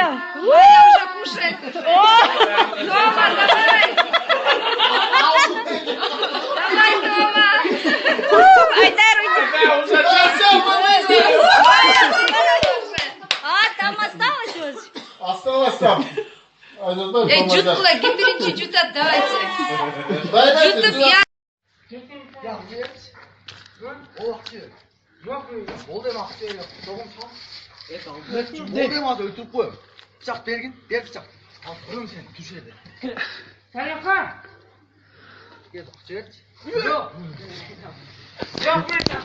Ваня уже кушает. Тома, давай. Давай, Тома. Айдар, уйди. А, там осталось уже? Осталось там. Ey, cutla, getirince cut at, давайте. Cutup ya. 야, 우리 어학지. молдем акция 조금 쳐. молдем 와서 뚝 보여. 짝 бер긴 бер짝. 아, 그럼 sen düşer de. Sen yapar. Gel bak, çek. Yok. Yok, yok.